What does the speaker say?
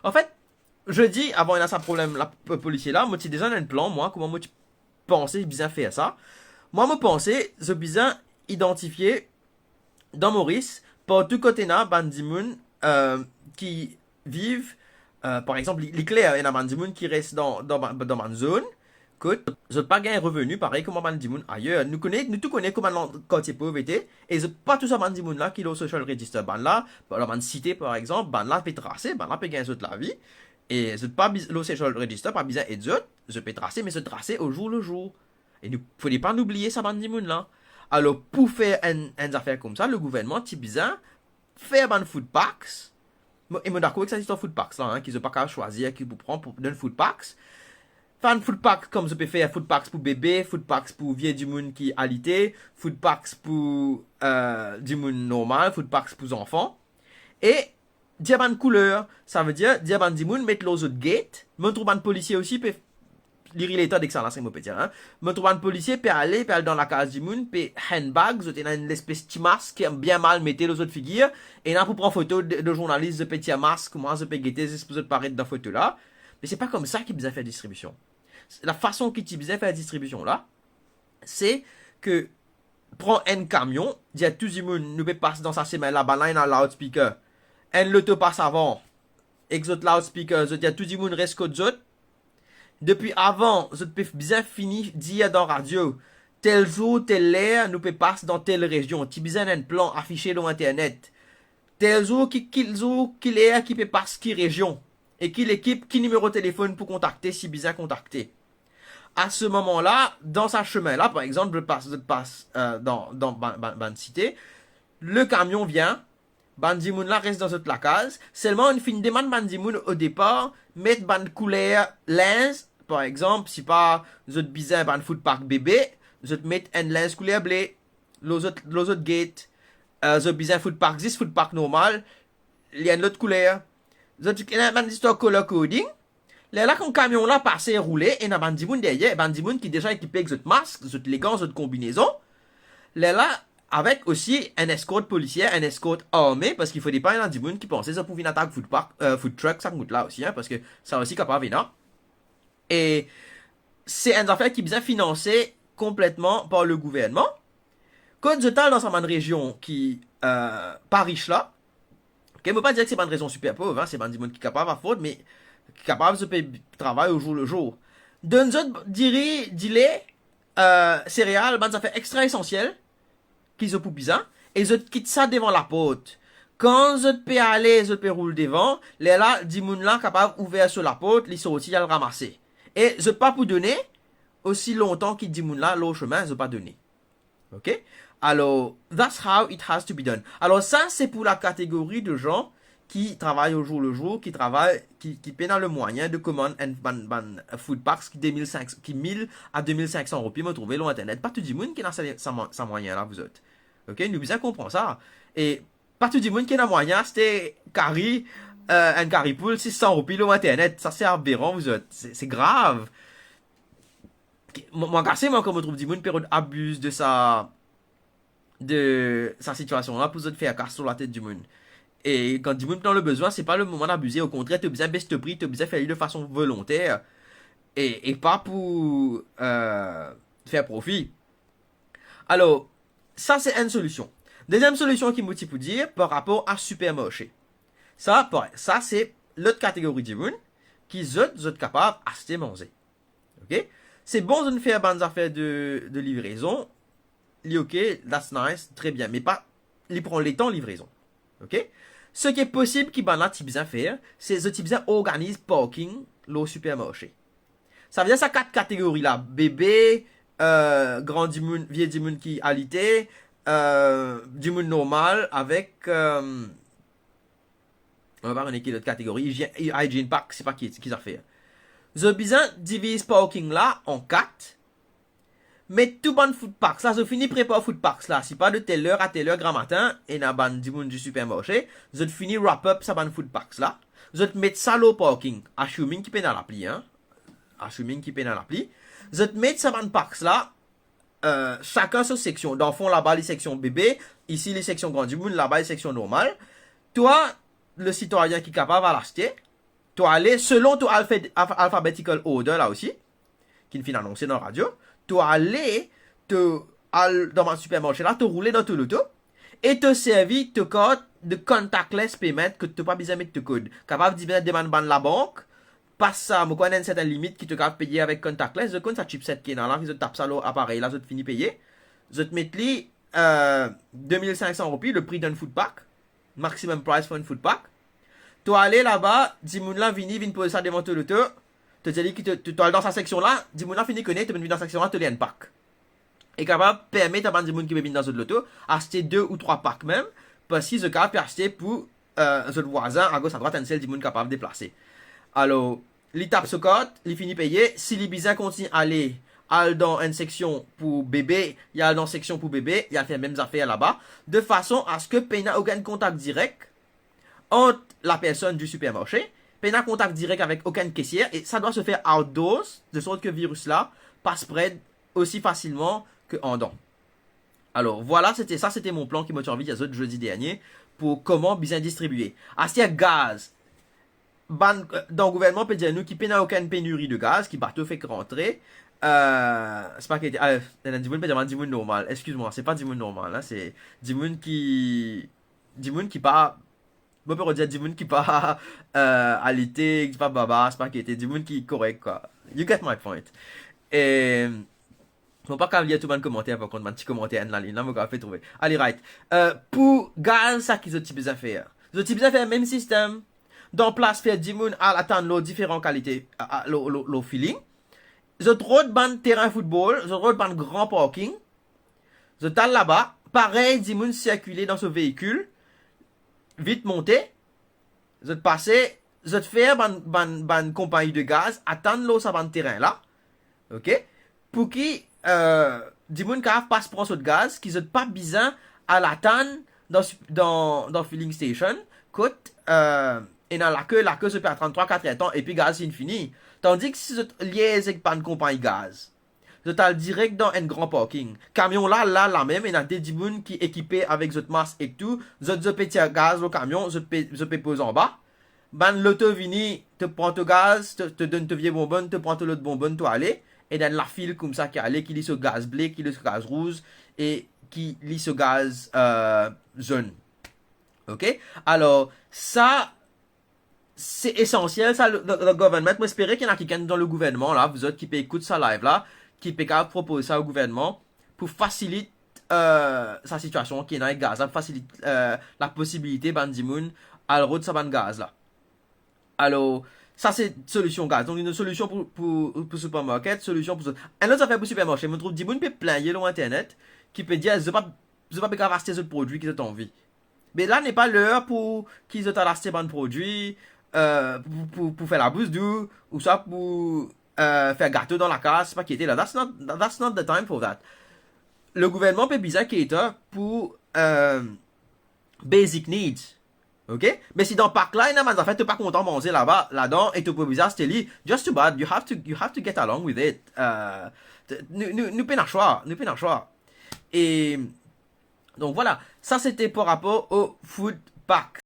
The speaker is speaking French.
En fait, je dis, avant il a sa problème, le policier là, moi, tu déjà un plan, moi, comment moi, tu pensais bien faire ça. Moi, me pensais, je bien identifier dans Maurice, par tout côté là, Bandimoun, qui vivent, par exemple, l'éclair, il y a Bandimoun qui reste dans ma zone, que je n'ai pas gagné revenu, pareil comme Bandimoun ailleurs. Nous tout connaissons comment le quartier pauvreté, et je pas tout ça Bandimoun là, qui est au social register, ban là, la cité par exemple, ban là, peut tracer, ban là, peut gagner la vie. Et je pas le social register, pas besoin et d'autres, je peux tracer, mais je tracer au jour le jour. Et il ne faut pas oublier ça, Bandimoun là. Alors, pour faire une affaire comme ça, le gouvernement, c'est bizarre, faire un food packs. Et moi, d'accord avec ça, c'est un food packs là, hein, qu'ils n'ont pas qu'à choisir, qu'ils vous prennent pour donner food packs. Faire un food pack comme je peux faire food packs pour bébé, food packs pour vieux du monde qui alité, food packs pour du monde normal, food packs pour enfants. Et diamant couleur, ça veut dire diamant du monde mettre l'autre gate, mais on trouve un policier aussi peut lire l'état d'excellence, moi peut dire, hein. Me trouve un policier peut aller dans la case du monde, peut handbag, vous avez une espèce de masque qui est bien mal metté les autres figures, et là pour prendre photo de journalistes de petit masque, comment ça peut guetter, c'est supposé paraître dans la photo là. Mais c'est pas comme ça qu'il besoin faire distribution. La façon qu'il besoin faire distribution là, c'est que prend un camion, dit à tout le monde, nous peut passer dans sa semaine là-bas, là, il y a un loudspeaker. Un l'auto passe avant, exot loudspeaker, dit à tout le monde reste qu'aux autres. Depuis avant, je peux bien fini dire dans radio, tel jour, telle heure, nous peut passer dans telle région. Tu besoin un plan affiché dans internet. Tel jour, qu'il est, qui peut passer qui région. Et qui l'équipe, qui numéro de téléphone pour contacter, si besoin contacter. À ce moment-là, dans sa chemin là, par exemple, je passe dans ban cité, le camion vient, Bandimoun là reste dans cette la case. Seulement, une fin demande Bandimoun au départ, mettre ban couleur lens, par exemple, si pas, vous êtes bizarre ban food park bébé, vous êtes mettre un lens couleur blé, l'autre gate, vous êtes bizarre food park 10, food park normal, il y a une autre couleur. Vous êtes, il y a une histoire color coding. Là, quand le camion là passe et roule, et il y a Bandimoun derrière, Bandimoun qui est déjà équipé avec votre masque, votre élégance, votre combinaison. Là, avec aussi un escorte policier, un escorte armé, parce qu'il faut pas un monde qui pensait ça pour une attaque food truck, ça coûte là aussi, hein, parce que ça aussi capable venir. Et c'est une affaire qui est bien financée complètement par le gouvernement. Quand je dans sa région qui pas riche là, je ne veux pas dire que c'est pas une région super pauvre, hein, c'est pas un monde qui est capable à faute, mais qui est capable de payer travail au jour le jour. D'un autre, dirait, céréales, ben, ça fait extra essentiel qu'ils ont pour bizarre, et ils quittent ça devant la porte. Quand ils peux aller, ils peux rouler devant, les là, des moun là capable ouvert sur la porte, ils sont aussi à le ramasser. Et je pas pour donner aussi longtemps qu'ils dit moun là, l'autre chemin, je pas donner. Ok? Alors, that's how it has to be done. Alors ça, c'est pour la catégorie de gens qui travaillent au jour le jour, qui travaillent, qui paient dans le moyen de commander un food packs qui 1000 à 2500 euros. Puis me trouver sur internet. Pas tout le monde qui a sa moyen là, vous autres. Ok? Nous bien comprendre ça. Et pas tout le monde qui a moyen, c'était un carry pool 600 euros sur internet. Ça c'est aberrant, vous autres. C'est grave. Moi, quand je trouve du monde période abuse de sa situation là pour se faire casser sur la tête du monde. Et quand du monde dans le besoin, c'est pas le moment d'abuser. Au contraire, tu as besoin de baisser le prix, tu as besoin de faire de façon volontaire et pas pour faire profit. Alors, ça c'est une solution. Deuxième solution qui me pour dire par rapport à supermarché. Ça c'est l'autre catégorie du monde qui sont capables d'acheter manger. Ok? C'est bon de faire des affaires de livraison. Ok, that's nice, très bien. Mais pas, il prend les temps de livraison. Ok? Ce qui est possible qui ben là, tu bien faire, c'est que tu bien organise parking au supermarché. Ça veut dire ça 4 catégories là. Bébé, grand du monde, vieux du monde qui alité, du monde normal avec, on va pas regarder l'autre catégorie, hygiene pack, c'est pas qui ça fait. Je besoin divise parking là en 4. Mais tout bon food parks là, je finis préparer food parks là, si pas de telle heure à telle heure grand matin, et na ban du monde du supermarché, je finis wrap up ça ban food parks là, je te mets ça au parking, assuming qui peut dans l'appli, hein, assuming qui peut dans l'appli, je te mets ça ban parks là, chacun sur section, dans le fond là-bas les sections bébé, ici les sections grand du monde, là-bas les sections normales, toi, le citoyen qui est capable à l'acheter, tu aller, selon ton alphabetical order là aussi, qui ne finit annoncé dans la radio, tu aller, dans un supermarché là, te rouler dans ton auto, et te servir te code de contactless payment que tu n'as pas besoin de mettre de code. Capable de demander la banque, passe ça, je connais une certaine limite qui te capable payer avec contactless, je connais ça chipset qui est là, je tape ça l'appareil là, je te finis payer. Je te mets 2500 roupies, le prix d'un food pack, maximum price for un food pack. Tu aller là-bas, dis moun là, vini poser ça devant ton auto, te dis que tu es dans sa section là, dis moun là, fini connaître, tu viens dans sa section là, tu un pack. Et capable permettre à des gens qui viennent dans cette loto acheter 2 ou 3 packs même parce qu'ils sont capables d'acheter pour notre voisin à gauche à droite un seul des gens capable de déplacer. Alors, il tape ce code, il finit payer. Si les bizarres continuent à aller dans une section pour bébé, il y a dans une section pour bébé, il y a fait les mêmes affaires là-bas, de façon à ce que il n'y a aucun contact direct entre la personne du supermarché, il n'y a contact direct avec aucune caissière et ça doit se faire outdoors, de sorte que le virus là passe spread aussi facilement que en dedans. Alors voilà, c'était mon plan qui m'a servi jeudi dernier pour comment bien distribuer. Astia gaz. Dans le gouvernement peut dire nous qui n'a aucune pénurie de gaz, qui partout fait rentrer. C'est pas que normal. Excuse-moi, c'est pas Dimoun normal, hein, c'est Dimoun qui pas. Bon, peut dire Dimoun qui pas alité, qui pas baba, c'est pas qui était Dimoun qui correct quoi. You get my point. Et faut pas lire tout le commentaire par contre, un petit commentaire dans la ligne, là, je fait trouver. Allez, right. Pour gaz, ça qu'ils ont besoin de faire. Ils ont besoin de faire le même système. Dans place, faire 10 moun à attendre les différentes qualités, le feeling. Ils ont trop de bandes terrain football, ils ont trop de bandes grand parking. Ils ont là-bas. Pareil, 10 moun circuler dans ce véhicule. Vite monter. Ils ont passer, ils ont faire ban compagnie de gaz, attendre l'eau, ça bande terrain là. Ok? Pour qui, des gens qui passent pour ce gaz, qui n'ont pas besoin à l'attendre dans filling station, coûte, et dans la queue se perd 33-4 ans, et puis gaz c'est fini. Tandis que si vous liez avec une compagnie gaz, vous êtes direct dans un grand parking. Camion là même, il y a des gens qui sont équipés avec votre masque et tout, vous êtes petit gaz au camion, vous êtes posé en bas. Ben, l'auto vini, te prend ton gaz, te donne ton vieux bonbon, te prend ton autre bonbon, toi aller. Et dans la file comme ça qui allait, qui lit ce gaz bleu, qui lit ce gaz rouge et qui lit ce gaz jaune. Ok? Alors, ça, c'est essentiel, ça, le gouvernement. Moi, j'espère qu'il y en a quelqu'un dans le gouvernement, là, vous autres qui peut écouter ça live, là, qui peut proposer ça au gouvernement pour faciliter sa situation qui est dans le gaz, pour faciliter la possibilité, bandimoun, à le route, ça, ban gaz, là. Alors, ça c'est une solution gaz. Donc une solution pour supermarket, solution pour un autre affaire pour supermarché. Je trouve des gens peut plein sur internet qui peut dire je pas pas acheter ce produit qui ont envie. Mais là n'est pas l'heure pour qu'ils ont acheté un produit pour faire la bouse d'eau ou ça pour faire gâteau dans la case, c'est pas qui était là. That's not the time for that. Le gouvernement peut bizarre qui est pour basic needs. Ok? Mais si dans le parc là, il y a des affaires, tu n'es pas content de manger là-dedans, et tu peux bizarre, c'est just too bad, you have to get along with it. Nous pas le choix. Et, donc voilà, ça c'était par rapport au food pack.